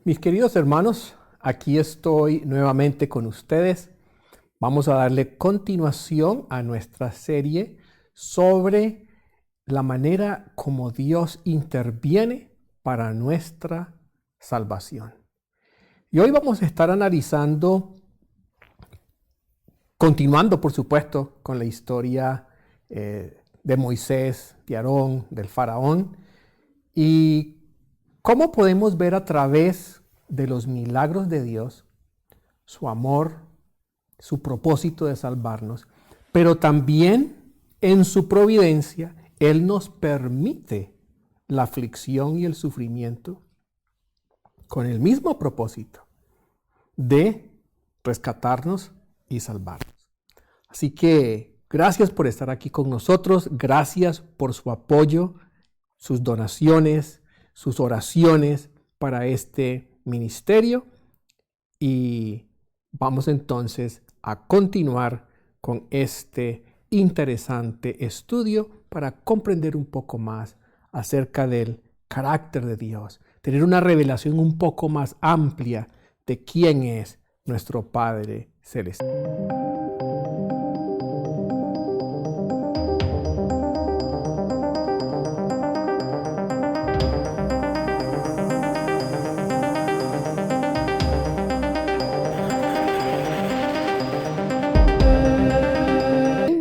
Mis queridos hermanos, aquí estoy nuevamente con ustedes. Vamos a darle continuación a nuestra serie sobre la manera como Dios interviene para nuestra salvación. Y hoy vamos a estar analizando, continuando por supuesto con la historia de Moisés, de Aarón, del faraón, y cómo podemos ver a través de los milagros de Dios su amor, su propósito de salvarnos, pero también en su providencia Él nos permite la aflicción y el sufrimiento con el mismo propósito de rescatarnos y salvarnos. Así que gracias por estar aquí con nosotros, gracias por su apoyo, sus donaciones, sus oraciones para este ministerio, y vamos entonces a continuar con este interesante estudio para comprender un poco más acerca del carácter de Dios, tener una revelación un poco más amplia de quién es nuestro Padre Celestial.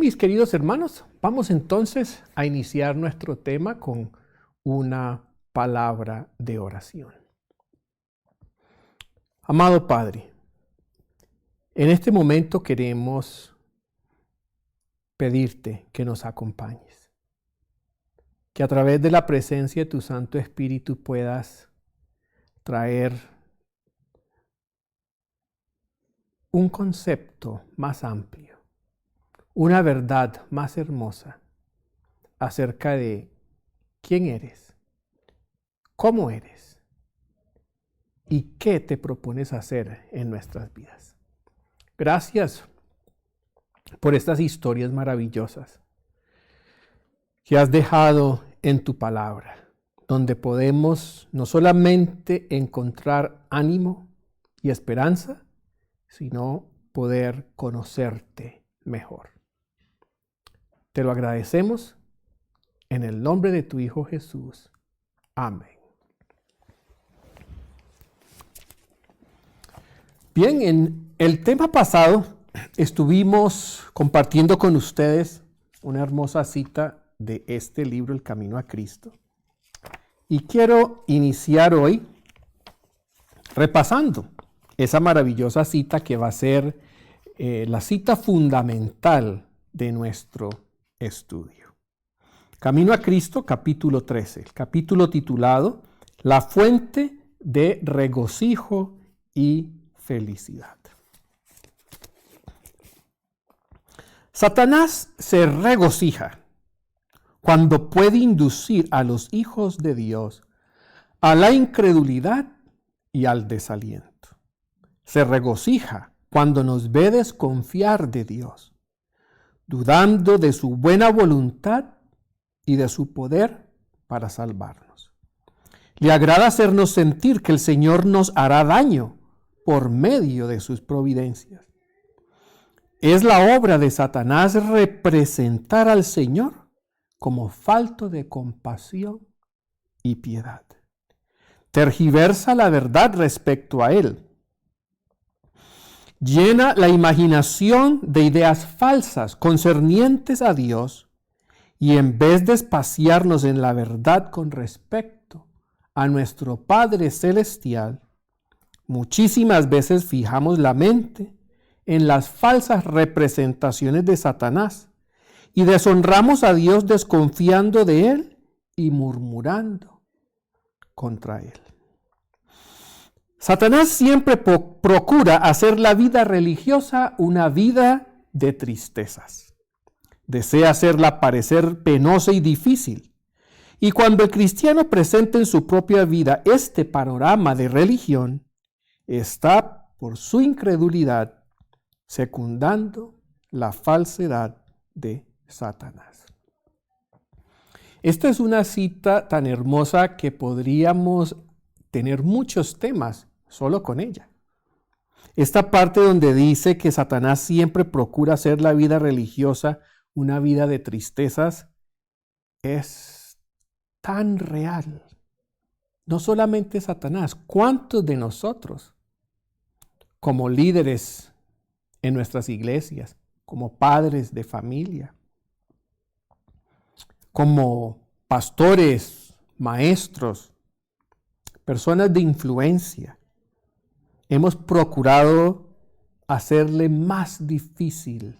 Mis queridos hermanos, vamos entonces a iniciar nuestro tema con una palabra de oración. Amado Padre, en este momento queremos pedirte que nos acompañes, que a través de la presencia de tu Santo Espíritu puedas traer un concepto más amplio, una verdad más hermosa acerca de quién eres, cómo eres y qué te propones hacer en nuestras vidas. Gracias por estas historias maravillosas que has dejado en tu palabra, donde podemos no solamente encontrar ánimo y esperanza, sino poder conocerte mejor. Te lo agradecemos en el nombre de tu Hijo Jesús. Amén. Bien, en el tema pasado estuvimos compartiendo con ustedes una hermosa cita de este libro, El Camino a Cristo. Y quiero iniciar hoy repasando esa maravillosa cita que va a ser la cita fundamental de nuestro estudio. Camino a Cristo, capítulo 13, el capítulo titulado La fuente de regocijo y felicidad. Satanás se regocija cuando puede inducir a los hijos de Dios a la incredulidad y al desaliento. Se regocija cuando nos ve desconfiar de Dios, dudando de su buena voluntad y de su poder para salvarnos. Le agrada hacernos sentir que el Señor nos hará daño por medio de sus providencias. Es la obra de Satanás representar al Señor como falto de compasión y piedad. Tergiversa la verdad respecto a Él. Llena la imaginación de ideas falsas concernientes a Dios, y en vez de espaciarnos en la verdad con respecto a nuestro Padre Celestial, muchísimas veces fijamos la mente en las falsas representaciones de Satanás y deshonramos a Dios desconfiando de Él y murmurando contra Él. Satanás siempre procura hacer la vida religiosa una vida de tristezas. Desea hacerla parecer penosa y difícil. Y cuando el cristiano presenta en su propia vida este panorama de religión, está, por su incredulidad, secundando la falsedad de Satanás. Esta es una cita tan hermosa que podríamos tener muchos temas solo con ella. Esta parte donde dice que Satanás siempre procura hacer la vida religiosa una vida de tristezas es tan real. No solamente Satanás, ¿cuántos de nosotros, como líderes en nuestras iglesias, como padres de familia, como pastores, maestros, personas de influencia, hemos procurado hacerle más difícil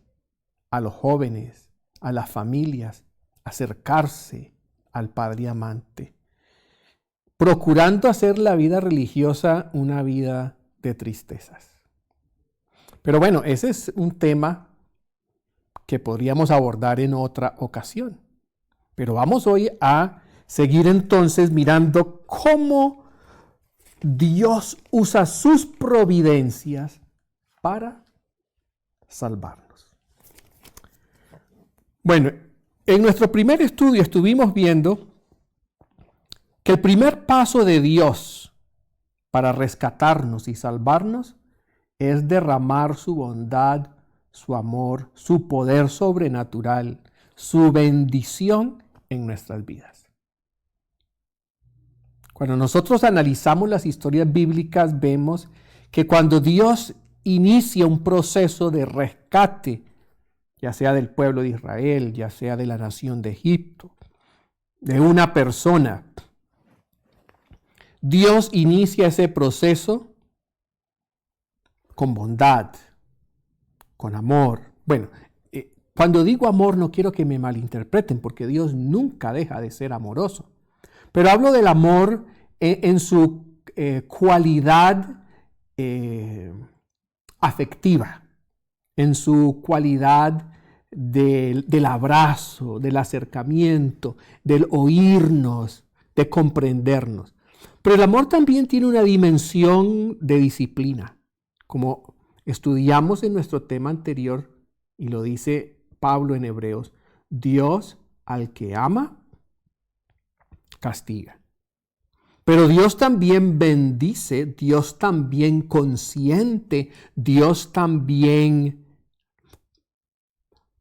a los jóvenes, a las familias, acercarse al Padre amante, procurando hacer la vida religiosa una vida de tristezas? Pero bueno, ese es un tema que podríamos abordar en otra ocasión. Pero vamos hoy a seguir entonces mirando cómo Dios usa sus providencias para salvarnos. Bueno, en nuestro primer estudio estuvimos viendo que el primer paso de Dios para rescatarnos y salvarnos es derramar su bondad, su amor, su poder sobrenatural, su bendición en nuestras vidas. Cuando nosotros analizamos las historias bíblicas, vemos que cuando Dios inicia un proceso de rescate, ya sea del pueblo de Israel, ya sea de la nación de Egipto, de una persona, Dios inicia ese proceso con bondad, con amor. Bueno, cuando digo amor no quiero que me malinterpreten, porque Dios nunca deja de ser amoroso. Pero hablo del amor en su cualidad afectiva, en su cualidad del abrazo, del acercamiento, del oírnos, de comprendernos. Pero el amor también tiene una dimensión de disciplina, como estudiamos en nuestro tema anterior, y lo dice Pablo en Hebreos: Dios al que ama, castiga. Pero Dios también bendice, Dios también consiente, Dios también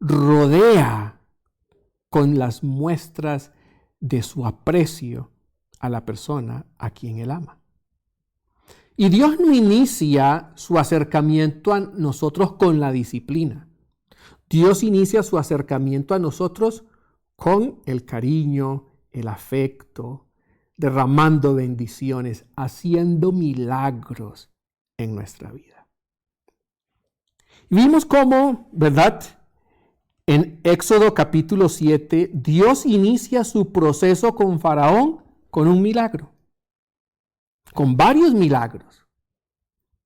rodea con las muestras de su aprecio a la persona a quien Él ama. Y Dios no inicia su acercamiento a nosotros con la disciplina. Dios inicia su acercamiento a nosotros con el cariño, el afecto, derramando bendiciones, haciendo milagros en nuestra vida. Y vimos cómo, ¿verdad? En Éxodo capítulo 7, Dios inicia su proceso con Faraón con un milagro, con varios milagros,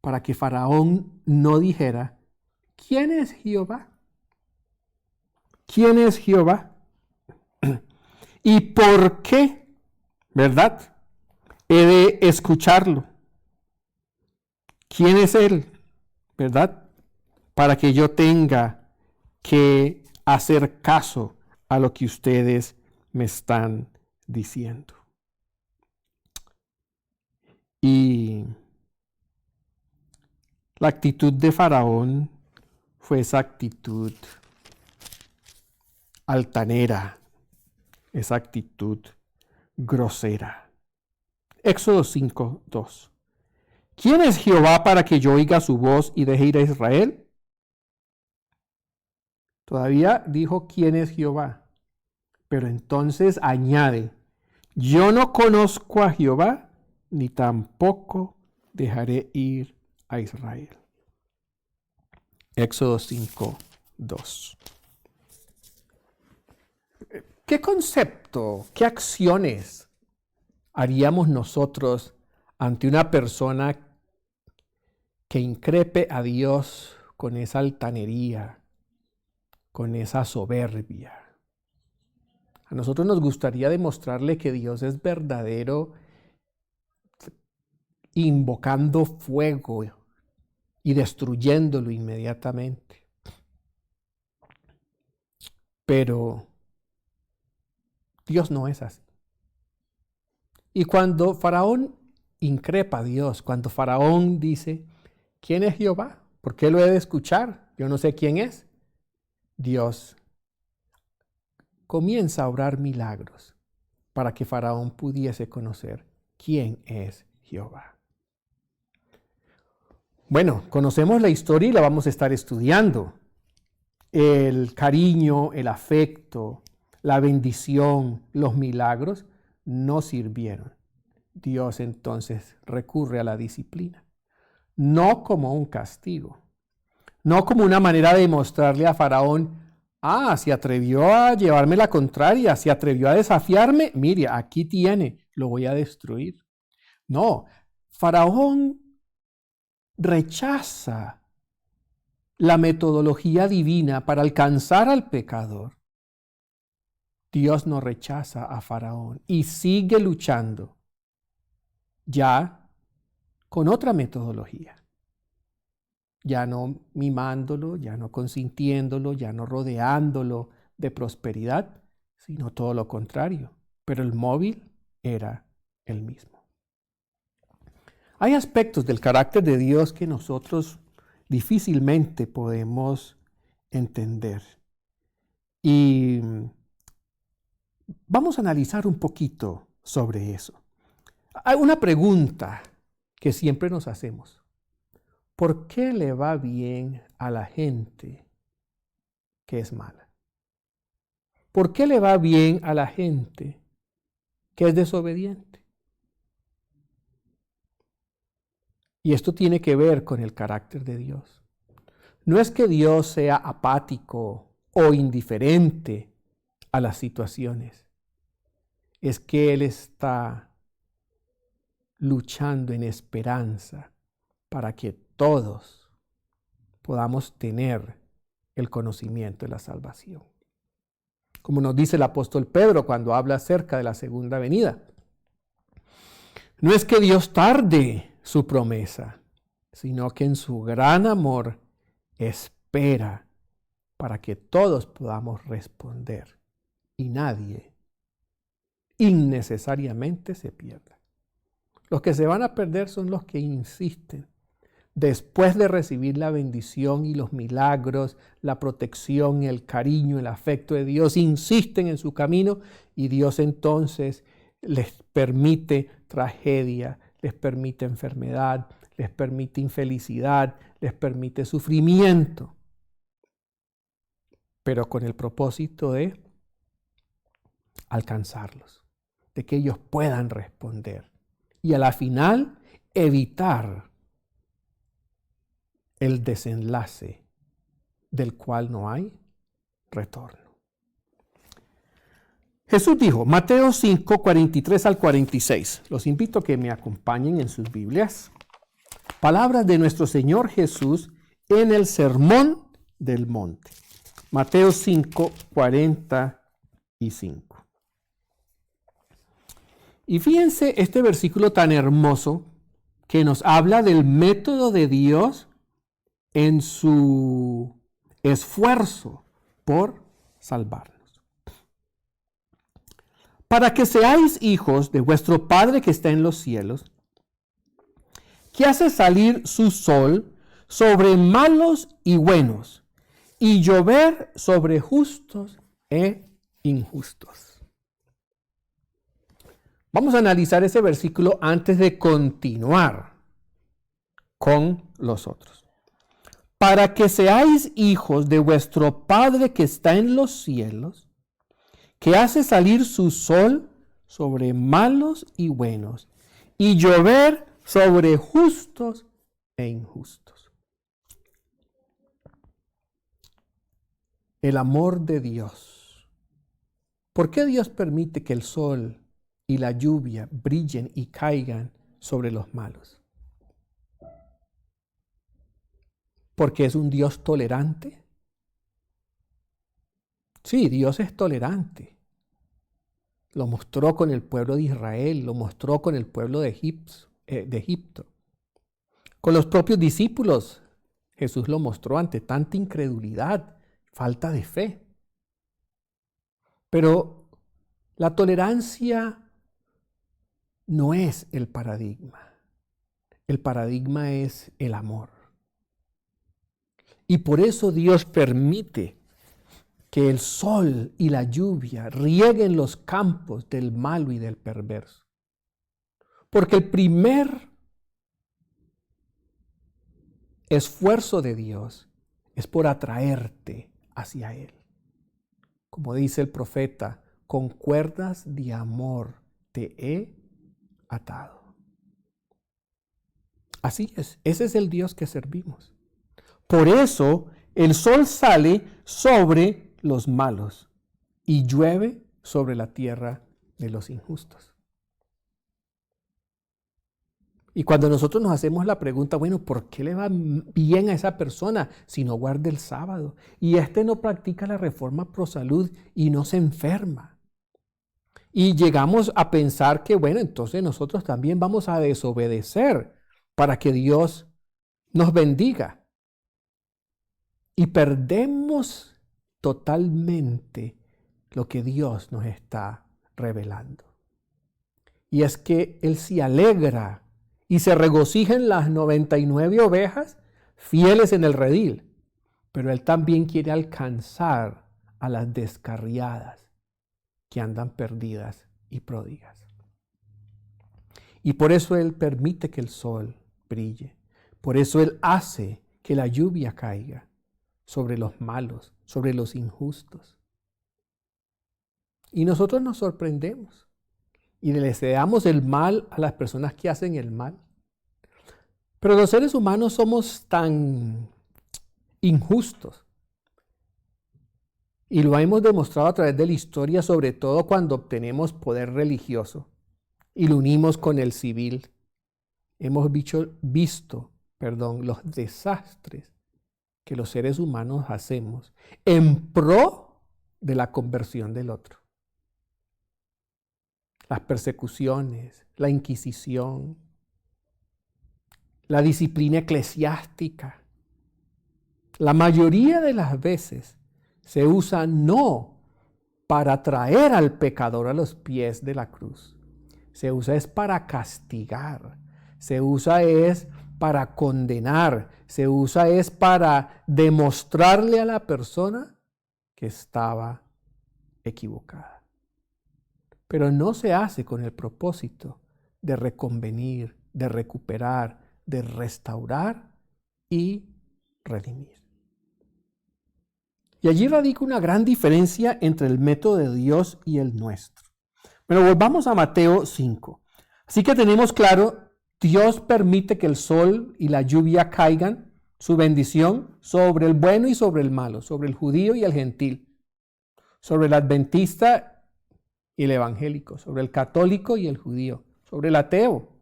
para que Faraón no dijera: ¿quién es Jehová? ¿Quién es Jehová? ¿Y por qué, verdad, he de escucharlo? ¿Quién es Él, verdad? Para que yo tenga que hacer caso a lo que ustedes me están diciendo. Y la actitud de Faraón fue esa actitud altanera, esa actitud grosera. Éxodo 5:2. ¿Quién es Jehová para que yo oiga su voz y deje ir a Israel? Todavía dijo quién es Jehová, pero entonces añade: yo no conozco a Jehová, ni tampoco dejaré ir a Israel. Éxodo 5:2. ¿Qué concepto, qué acciones haríamos nosotros ante una persona que increpe a Dios con esa altanería, con esa soberbia? A nosotros nos gustaría demostrarle que Dios es verdadero, invocando fuego y destruyéndolo inmediatamente. Pero Dios no es así. Y cuando Faraón increpa a Dios. Cuando Faraón dice, ¿quién es Jehová? ¿Por qué lo he de escuchar? Yo no sé quién es. Dios comienza a obrar milagros para que Faraón pudiese conocer quién es Jehová. Bueno, conocemos la historia y la vamos a estar estudiando. El cariño, el afecto, la bendición, los milagros no sirvieron. Dios entonces recurre a la disciplina, no como un castigo, no como una manera de mostrarle a Faraón, se atrevió a llevarme la contraria, se atrevió a desafiarme, mire, aquí tiene, lo voy a destruir. No, Faraón rechaza la metodología divina para alcanzar al pecador. Dios no rechaza a Faraón y sigue luchando ya con otra metodología. Ya no mimándolo, ya no consintiéndolo, ya no rodeándolo de prosperidad, sino todo lo contrario. Pero el móvil era el mismo. Hay aspectos del carácter de Dios que nosotros difícilmente podemos entender. Y vamos a analizar un poquito sobre eso. Hay una pregunta que siempre nos hacemos. ¿Por qué le va bien a la gente que es mala? ¿Por qué le va bien a la gente que es desobediente? Y esto tiene que ver con el carácter de Dios. No es que Dios sea apático o indiferente a las situaciones. Es que Él está luchando en esperanza para que todos podamos tener el conocimiento de la salvación. Como nos dice el apóstol Pedro cuando habla acerca de la segunda venida. No es que Dios tarde su promesa, sino que en su gran amor espera para que todos podamos responder y nadie innecesariamente se pierda. Los que se van a perder son los que insisten. Después de recibir la bendición y los milagros, la protección, el cariño, el afecto de Dios, insisten en su camino y Dios entonces les permite tragedia, les permite enfermedad, les permite infelicidad, les permite sufrimiento, pero con el propósito de alcanzarlos, de que ellos puedan responder y a la final evitar el desenlace del cual no hay retorno. Jesús dijo, Mateo 5, 43 al 46. Los invito a que me acompañen en sus Biblias. Palabras de nuestro Señor Jesús en el Sermón del Monte. Mateo 5, 45. Y fíjense este versículo tan hermoso que nos habla del método de Dios en su esfuerzo por salvarnos. Para que seáis hijos de vuestro Padre que está en los cielos, que hace salir su sol sobre malos y buenos, y llover sobre justos e injustos. Vamos a analizar ese versículo antes de continuar con los otros. Para que seáis hijos de vuestro Padre que está en los cielos, que hace salir su sol sobre malos y buenos, y llover sobre justos e injustos. El amor de Dios. ¿Por qué Dios permite que el sol y la lluvia brillen y caigan sobre los malos? ¿Porque es un Dios tolerante? Sí, Dios es tolerante. Lo mostró con el pueblo de Israel, lo mostró con el pueblo de Egipto. Con los propios discípulos, Jesús lo mostró ante tanta incredulidad, falta de fe. Pero la tolerancia no es el paradigma. el paradigma es el amor. Y por eso Dios permite que el sol y la lluvia rieguen los campos del malo y del perverso. Porque el primer esfuerzo de Dios es por atraerte hacia Él. Como dice el profeta, con cuerdas de amor te he atado. Así es, ese es el Dios que servimos. Por eso el sol sale sobre los malos y llueve sobre la tierra de los injustos. Y cuando nosotros nos hacemos la pregunta, bueno, ¿por qué le va bien a esa persona si no guarda el sábado? Y no practica la reforma pro salud y no se enferma. Y llegamos a pensar que, bueno, entonces nosotros también vamos a desobedecer para que Dios nos bendiga. Y perdemos totalmente lo que Dios nos está revelando. Y es que Él se alegra y se regocijan las 99 ovejas fieles en el redil. Pero Él también quiere alcanzar a las descarriadas que andan perdidas y pródigas. Y por eso Él permite que el sol brille. Por eso Él hace que la lluvia caiga sobre los malos, sobre los injustos. Y nosotros nos sorprendemos. Y le deseamos el mal a las personas que hacen el mal. Pero los seres humanos somos tan injustos. Y lo hemos demostrado a través de la historia, sobre todo cuando obtenemos poder religioso y lo unimos con el civil. Hemos visto los desastres que los seres humanos hacemos en pro de la conversión del otro. Las persecuciones, la Inquisición, la disciplina eclesiástica. La mayoría de las veces se usa no para traer al pecador a los pies de la cruz. Se usa es para castigar. Se usa es para condenar. Se usa es para demostrarle a la persona que estaba equivocada. Pero no se hace con el propósito de reconvenir, de recuperar, de restaurar y redimir. Y allí radica una gran diferencia entre el método de Dios y el nuestro. Pero volvamos a Mateo 5. Así que tenemos claro, Dios permite que el sol y la lluvia caigan, su bendición, sobre el bueno y sobre el malo, sobre el judío y el gentil, sobre el adventista y el evangélico, sobre el católico y el judío, sobre el ateo.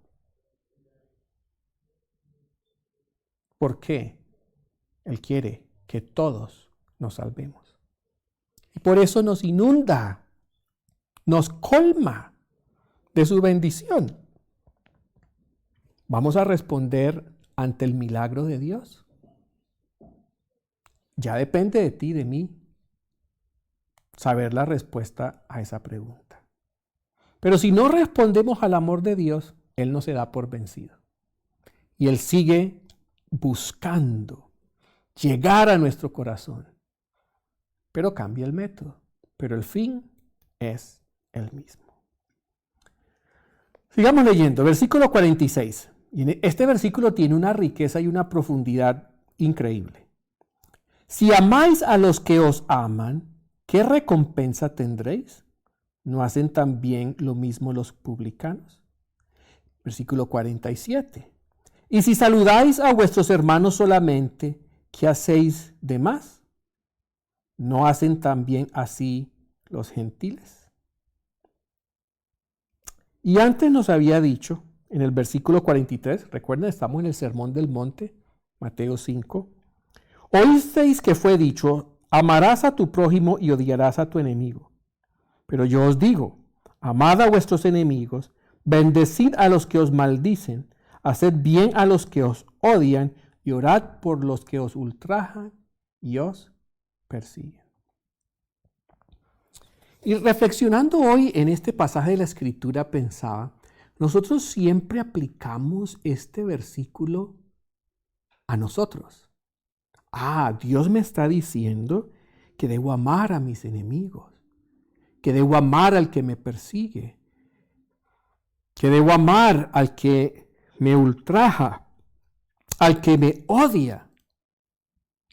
¿Por qué? Él quiere que todos nos salvemos. Y por eso nos inunda, nos colma de su bendición. ¿Vamos a responder ante el milagro de Dios? Ya depende de ti, de mí, saber la respuesta a esa pregunta. Pero si no respondemos al amor de Dios, Él no se da por vencido. Y Él sigue buscando llegar a nuestro corazón. Pero cambia el método. Pero el fin es el mismo. Sigamos leyendo. Versículo 46. Y este versículo tiene una riqueza y una profundidad increíble. Si amáis a los que os aman, ¿qué recompensa tendréis? ¿No hacen también lo mismo los publicanos? Versículo 47. Y si saludáis a vuestros hermanos solamente, ¿qué hacéis de más? ¿No hacen también así los gentiles? Y antes nos había dicho, en el versículo 43, recuerden, estamos en el Sermón del Monte, Mateo 5, oísteis que fue dicho, amarás a tu prójimo y odiarás a tu enemigo. Pero yo os digo, amad a vuestros enemigos, bendecid a los que os maldicen, haced bien a los que os odian y orad por los que os ultrajan y os persiguen. Y reflexionando hoy en este pasaje de la Escritura pensaba, nosotros siempre aplicamos este versículo a nosotros. Dios me está diciendo que debo amar a mis enemigos, que debo amar al que me persigue, que debo amar al que me ultraja, al que me odia.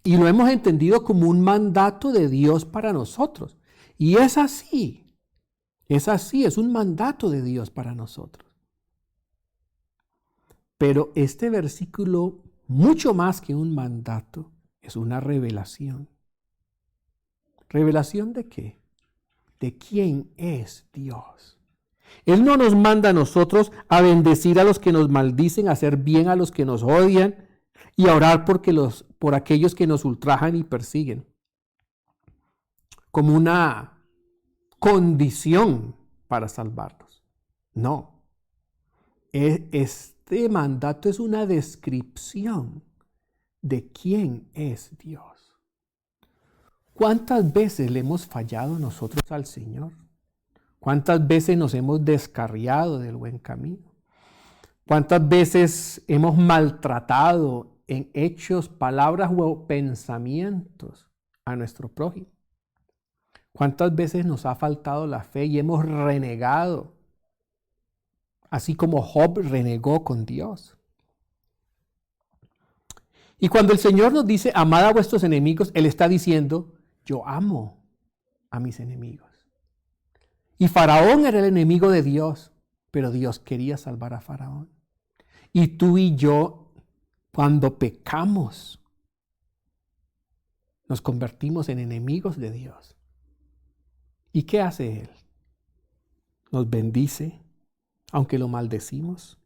Y lo hemos entendido como un mandato de Dios para nosotros. Y es así, es un mandato de Dios para nosotros. Pero este versículo, mucho más que un mandato, es una revelación. ¿Revelación de qué? De quién es Dios. Él no nos manda a nosotros a bendecir a los que nos maldicen, a hacer bien a los que nos odian y a orar por aquellos que nos ultrajan y persiguen, como una condición para salvarnos. No. Este mandato es una descripción de quién es Dios. ¿Cuántas veces le hemos fallado nosotros al Señor? ¿Cuántas veces nos hemos descarriado del buen camino? ¿Cuántas veces hemos maltratado en hechos, palabras o pensamientos a nuestro prójimo? ¿Cuántas veces nos ha faltado la fe y hemos renegado, así como Job renegó con Dios? Y cuando el Señor nos dice, amad a vuestros enemigos, Él está diciendo, yo amo a mis enemigos. Y Faraón era el enemigo de Dios, pero Dios quería salvar a Faraón. Y tú y yo, cuando pecamos, nos convertimos en enemigos de Dios. ¿Y qué hace Él? Nos bendice, aunque lo maldecimos.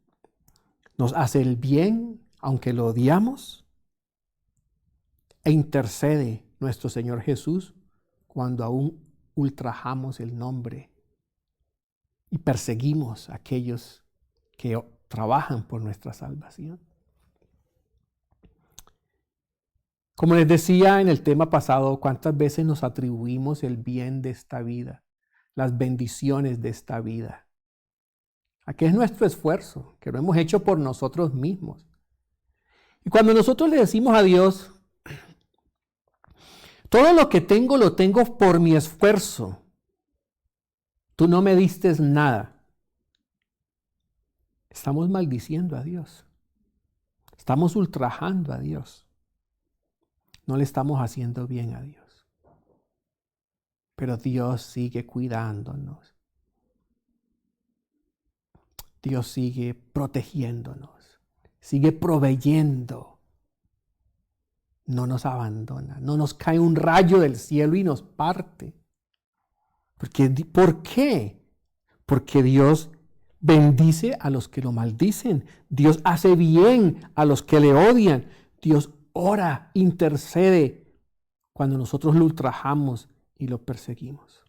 Nos hace el bien, aunque lo odiamos. E intercede nuestro Señor Jesús cuando aún ultrajamos el nombre y perseguimos a aquellos que trabajan por nuestra salvación. Como les decía en el tema pasado, ¿cuántas veces nos atribuimos el bien de esta vida, las bendiciones de esta vida? ¿A qué es nuestro esfuerzo? Que lo hemos hecho por nosotros mismos. Y cuando nosotros le decimos a Dios, todo lo que tengo lo tengo por mi esfuerzo. Tú no me diste nada. Estamos maldiciendo a Dios. Estamos ultrajando a Dios. No le estamos haciendo bien a Dios. Pero Dios sigue cuidándonos. Dios sigue protegiéndonos. Sigue proveyendo. No nos abandona, no nos cae un rayo del cielo y nos parte. ¿Por qué? Porque Dios bendice a los que lo maldicen. Dios hace bien a los que le odian. Dios ora, intercede cuando nosotros lo ultrajamos y lo perseguimos.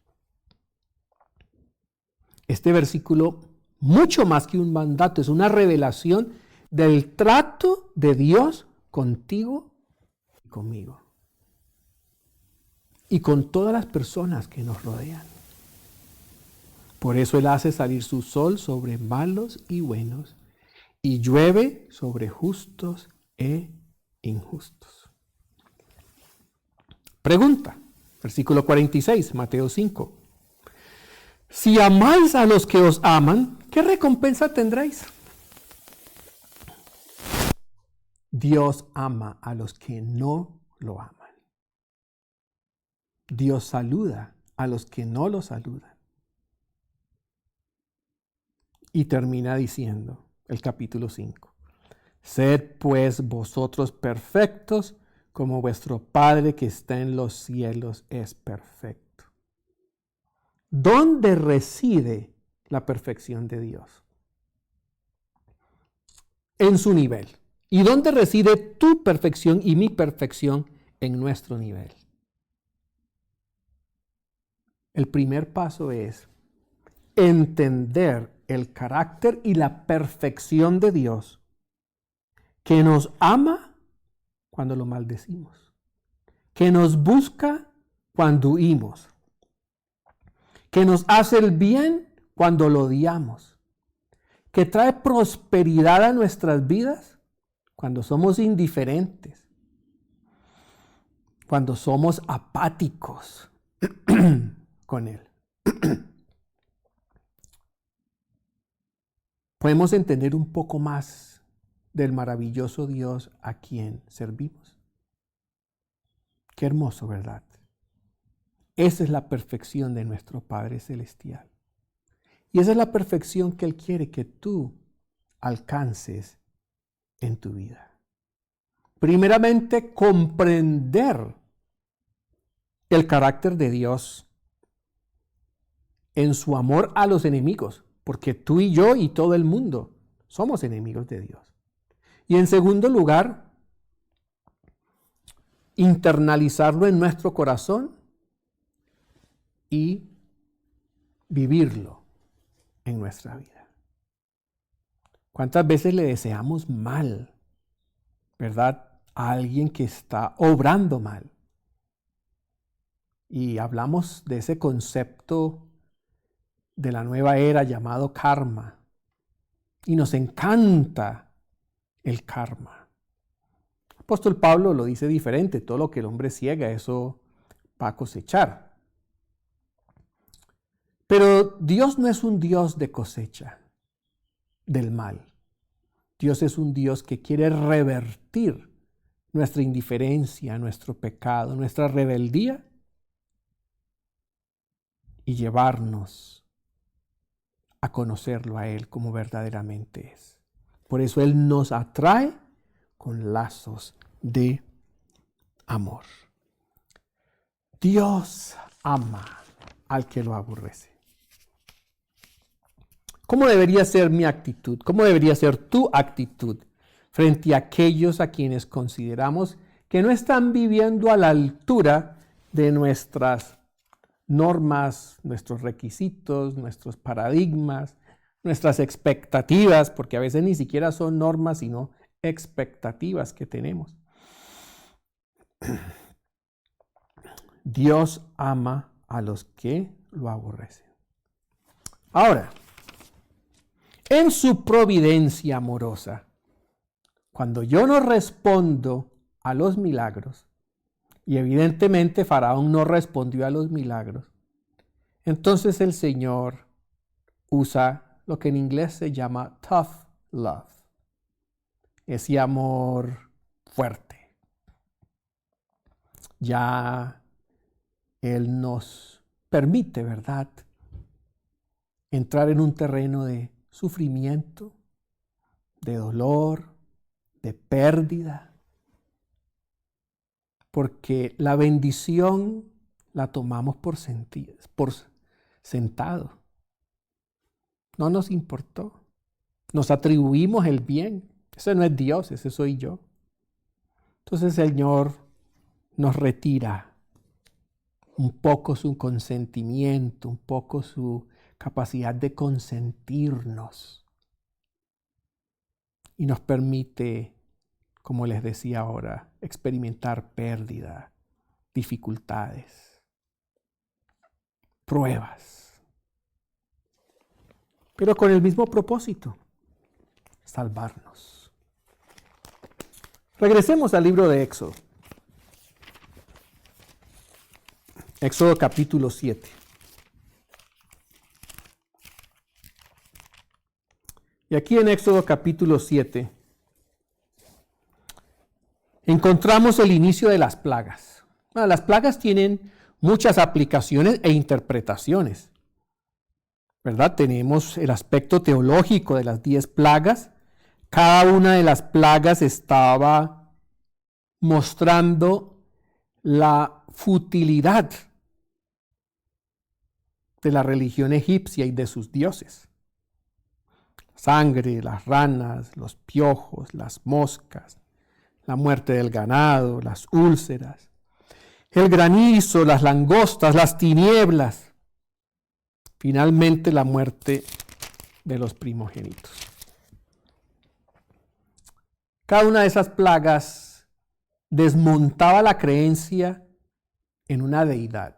Este versículo, mucho más que un mandato, es una revelación del trato de Dios contigo y conmigo. Y con todas las personas que nos rodean. Por eso Él hace salir su sol sobre malos y buenos, y llueve sobre justos e injustos. Pregunta, versículo 46, Mateo 5. Si amáis a los que os aman, ¿qué recompensa tendréis? Dios ama a los que no lo aman. Dios saluda a los que no lo saludan. Y termina diciendo el capítulo 5. Sed pues vosotros perfectos, como vuestro Padre que está en los cielos es perfecto. ¿Dónde reside la perfección de Dios? En su nivel. ¿Y dónde reside tu perfección y mi perfección? En nuestro nivel. El primer paso es entender el carácter y la perfección de Dios, que nos ama cuando lo maldecimos, que nos busca cuando huimos, que nos hace el bien cuando lo odiamos, que trae prosperidad a nuestras vidas cuando somos indiferentes, cuando somos apáticos con Él. Podemos entender un poco más del maravilloso Dios a quien servimos. Qué hermoso, ¿verdad? Esa es la perfección de nuestro Padre Celestial. Y esa es la perfección que Él quiere que tú alcances en tu vida. Primeramente, comprender el carácter de Dios en su amor a los enemigos, porque tú y yo y todo el mundo somos enemigos de Dios. Y en segundo lugar, internalizarlo en nuestro corazón y vivirlo en nuestra vida. ¿Cuántas veces le deseamos mal, verdad, a alguien que está obrando mal? Y hablamos de ese concepto de la nueva era llamado karma. Y nos encanta el karma. El apóstol Pablo lo dice diferente: todo lo que el hombre ciega, eso va a cosechar. Pero Dios no es un Dios de cosecha del mal. Dios es un Dios que quiere revertir nuestra indiferencia, nuestro pecado, nuestra rebeldía y llevarnos a conocerlo a Él como verdaderamente es. Por eso Él nos atrae con lazos de amor. Dios ama al que lo aborrece. ¿Cómo debería ser mi actitud? ¿Cómo debería ser tu actitud frente a aquellos a quienes consideramos que no están viviendo a la altura de nuestras normas, nuestros requisitos, nuestros paradigmas, nuestras expectativas, porque a veces ni siquiera son normas, sino expectativas que tenemos? Dios ama a los que lo aborrecen. Ahora, en su providencia amorosa, cuando yo no respondo a los milagros, y evidentemente Faraón no respondió a los milagros, entonces el Señor usa lo que en inglés se llama tough love, ese amor fuerte. Ya Él nos permite, ¿verdad?, entrar en un terreno de sufrimiento, de dolor, de pérdida, porque la bendición la tomamos por sentado. No nos importó. Nos atribuimos el bien. Ese no es Dios, ese soy yo. Entonces el Señor nos retira un poco su consentimiento, un poco su capacidad de consentirnos. Y nos permite, como les decía ahora, experimentar pérdida, dificultades, pruebas. Pero con el mismo propósito: salvarnos. Regresemos al libro de Éxodo. Éxodo capítulo 7. Y aquí en Éxodo capítulo 7 encontramos el inicio de las plagas. Las plagas tienen muchas aplicaciones e interpretaciones, ¿verdad? Tenemos el aspecto teológico de las 10 plagas. Cada una de las plagas estaba mostrando la futilidad de la religión egipcia y de sus dioses. Sangre, las ranas, los piojos, las moscas, la muerte del ganado, las úlceras, el granizo, las langostas, las tinieblas. Finalmente, la muerte de los primogénitos. Cada una de esas plagas desmontaba la creencia en una deidad.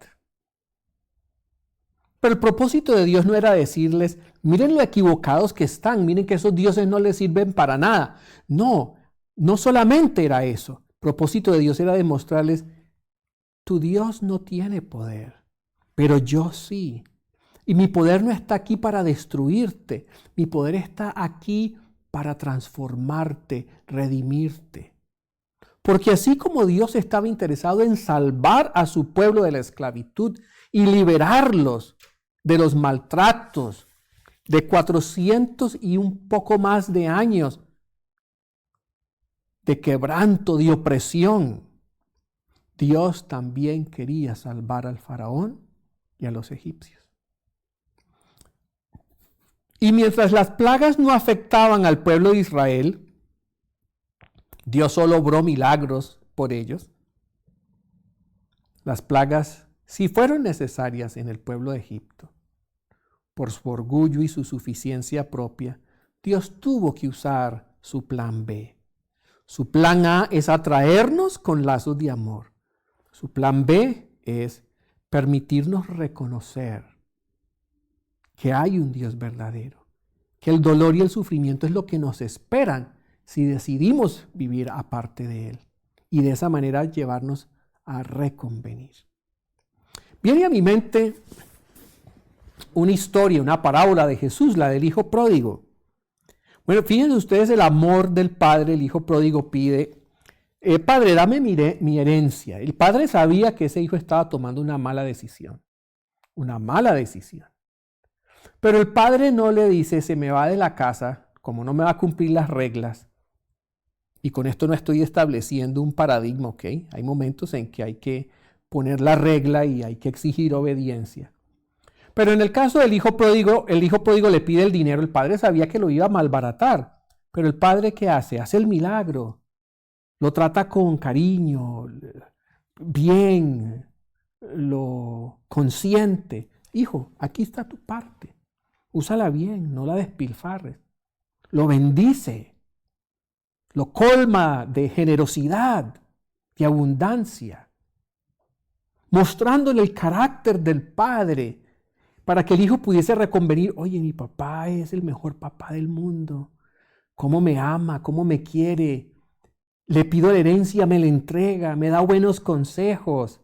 Pero el propósito de Dios no era decirles: Miren lo equivocados que están. Miren que esos dioses no les sirven para nada. No, no solamente era eso. El propósito de Dios era demostrarles, tu Dios no tiene poder, pero yo sí. Y mi poder no está aquí para destruirte. Mi poder está aquí para transformarte, redimirte. Porque así como Dios estaba interesado en salvar a su pueblo de la esclavitud y liberarlos de los maltratos de 400 y un poco más de años de quebranto, de opresión, Dios también quería salvar al faraón y a los egipcios. Y mientras las plagas no afectaban al pueblo de Israel, Dios solo obró milagros por ellos. Las plagas sí fueron necesarias en el pueblo de Egipto. Por su orgullo y su suficiencia propia, Dios tuvo que usar su plan B. Su plan A es atraernos con lazos de amor. Su plan B es permitirnos reconocer que hay un Dios verdadero, que el dolor y el sufrimiento es lo que nos esperan si decidimos vivir aparte de Él y de esa manera llevarnos a reconvenir. Viene a mi mente una historia, una parábola de Jesús, la del hijo pródigo. Bueno, fíjense ustedes el amor del padre. El hijo pródigo pide, padre, dame mi herencia. El padre sabía que ese hijo estaba tomando una mala decisión. Pero el padre no le dice, se me va de la casa, como no me va a cumplir las reglas. Y con esto no estoy estableciendo un paradigma, ¿ok? Hay momentos en que hay que poner la regla y hay que exigir obediencia. Pero en el caso del hijo pródigo, el hijo pródigo le pide el dinero. El padre sabía que lo iba a malbaratar. Pero el padre, ¿qué hace? Hace el milagro. Lo trata con cariño, bien, lo consiente. Hijo, aquí está tu parte. Úsala bien, no la despilfarres. Lo bendice. Lo colma de generosidad, de abundancia. Mostrándole el carácter del padre para que el hijo pudiese reconvenir. Oye, mi papá es el mejor papá del mundo. ¿Cómo me ama? ¿Cómo me quiere? Le pido la herencia, me la entrega, me da buenos consejos.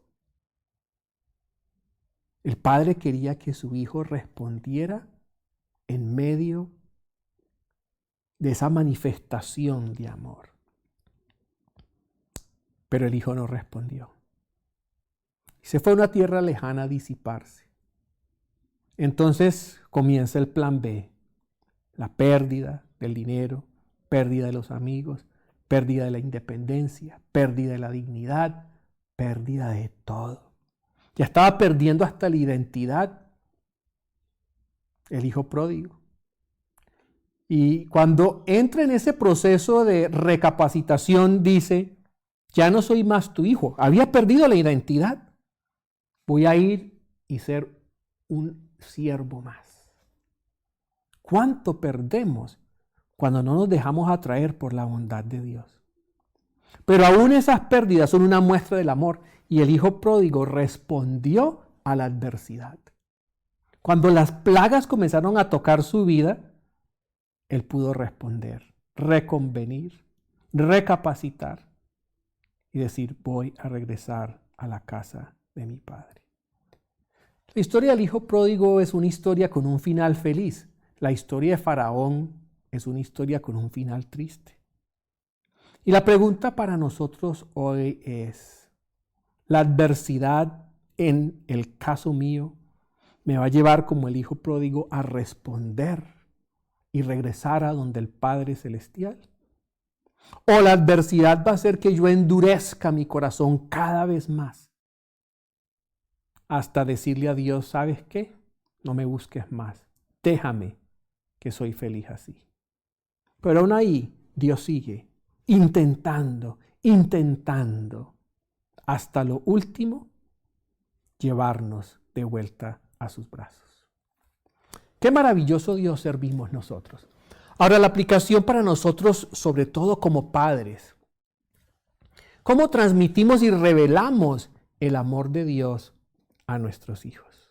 El padre quería que su hijo respondiera en medio de esa manifestación de amor. Pero el hijo no respondió. Se fue a una tierra lejana a disiparse. Entonces comienza el plan B, la pérdida del dinero, pérdida de los amigos, pérdida de la independencia, pérdida de la dignidad, pérdida de todo. Ya estaba perdiendo hasta la identidad el hijo pródigo. Y cuando entra en ese proceso de recapacitación, dice, ya no soy más tu hijo. Había perdido la identidad. Voy a ir y ser un siervo más. ¿Cuánto perdemos cuando no nos dejamos atraer por la bondad de Dios? Pero aún esas pérdidas son una muestra del amor. Y el hijo pródigo respondió a la adversidad. Cuando las plagas comenzaron a tocar su vida, él pudo responder, reconvenir, recapacitar y decir, voy a regresar a la casa de mi padre. La historia del hijo pródigo es una historia con un final feliz. La historia de Faraón es una historia con un final triste. Y la pregunta para nosotros hoy es, ¿la adversidad en el caso mío me va a llevar como el hijo pródigo a responder y regresar a donde el Padre Celestial? ¿O la adversidad va a hacer que yo endurezca mi corazón cada vez más hasta decirle a Dios, ¿sabes qué? No me busques más, déjame que soy feliz así? Pero aún ahí Dios sigue intentando hasta lo último llevarnos de vuelta a sus brazos. Qué maravilloso Dios servimos nosotros. Ahora, la aplicación para nosotros, sobre todo como padres. ¿Cómo transmitimos y revelamos el amor de Dios a nuestros hijos?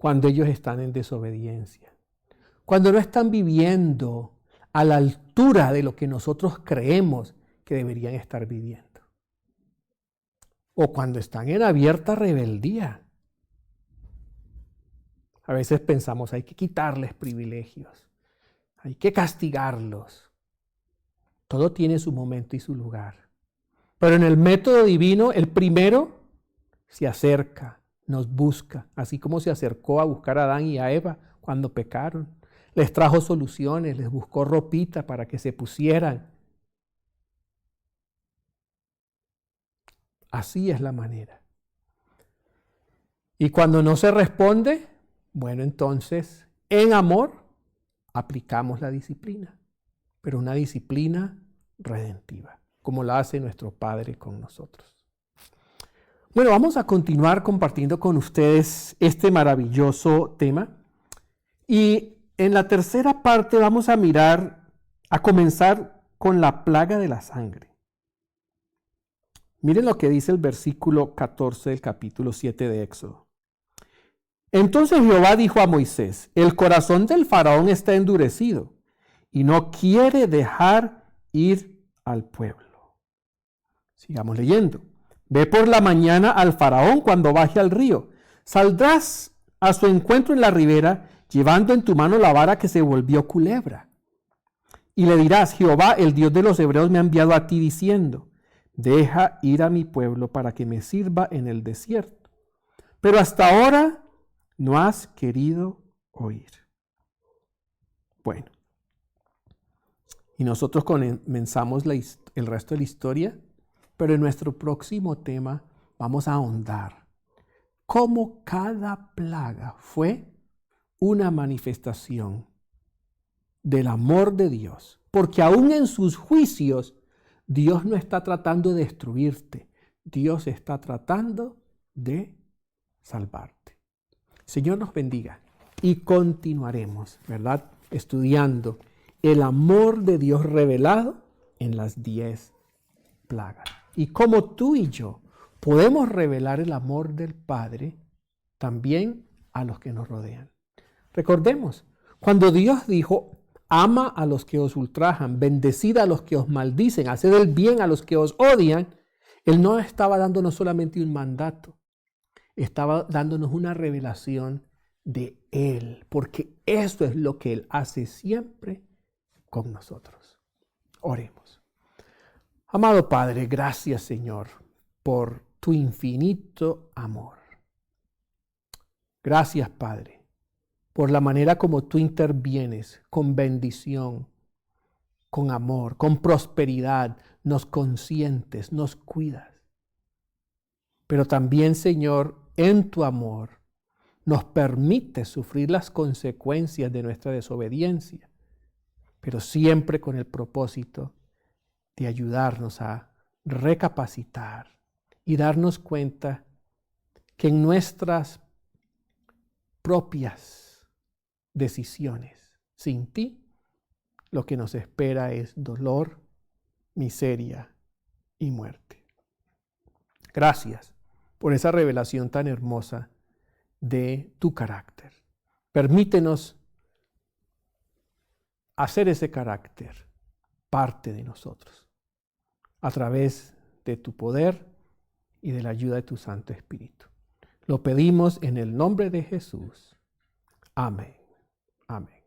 cuando ellos están en desobediencia, cuando no están viviendo a la altura de lo que nosotros creemos que deberían estar viviendo, o cuando están en abierta rebeldía. A veces pensamos, hay que quitarles privilegios, hay que castigarlos. Todo tiene su momento y su lugar. Pero en el método divino, el primero se acerca, nos busca, así como se acercó a buscar a Adán y a Eva cuando pecaron. Les trajo soluciones, les buscó ropita para que se pusieran. Así es la manera. Y cuando no se responde, bueno, entonces, en amor, aplicamos la disciplina, pero una disciplina redentiva, como la hace nuestro Padre con nosotros. Bueno, vamos a continuar compartiendo con ustedes este maravilloso tema. Y en la tercera parte vamos a comenzar con la plaga de la sangre. Miren lo que dice el versículo 14 del capítulo 7 de Éxodo. Entonces Jehová dijo a Moisés: el corazón del faraón está endurecido y no quiere dejar ir al pueblo. Sigamos leyendo. Ve por la mañana al faraón cuando baje al río. Saldrás a su encuentro en la ribera, llevando en tu mano la vara que se volvió culebra. Y le dirás: Jehová, el Dios de los hebreos, me ha enviado a ti diciendo: deja ir a mi pueblo para que me sirva en el desierto. Pero hasta ahora no has querido oír. Bueno, y nosotros comenzamos el resto de la historia, pero en nuestro próximo tema vamos a ahondar cómo cada plaga fue una manifestación del amor de Dios. Porque aún en sus juicios, Dios no está tratando de destruirte. Dios está tratando de salvarte. Señor nos bendiga y continuaremos, ¿verdad?, estudiando el amor de Dios revelado en las 10 plagas. Y cómo tú y yo podemos revelar el amor del Padre también a los que nos rodean. Recordemos, cuando Dios dijo: ama a los que os ultrajan, bendecid a los que os maldicen, haced el bien a los que os odian, Él no estaba dándonos solamente un mandato, estaba dándonos una revelación de Él, porque eso es lo que Él hace siempre con nosotros. Oremos. Amado Padre, gracias, Señor, por tu infinito amor. Gracias, Padre, por la manera como tú intervienes con bendición, con amor, con prosperidad, nos consientes, nos cuidas. Pero también, Señor, en tu amor nos permites sufrir las consecuencias de nuestra desobediencia, pero siempre con el propósito de ayudarnos a recapacitar y darnos cuenta que en nuestras propias decisiones, sin ti, lo que nos espera es dolor, miseria y muerte. Gracias por esa revelación tan hermosa de tu carácter. Permítenos hacer ese carácter parte de nosotros a través de tu poder y de la ayuda de tu Santo Espíritu. Lo pedimos en el nombre de Jesús. Amén. Amén.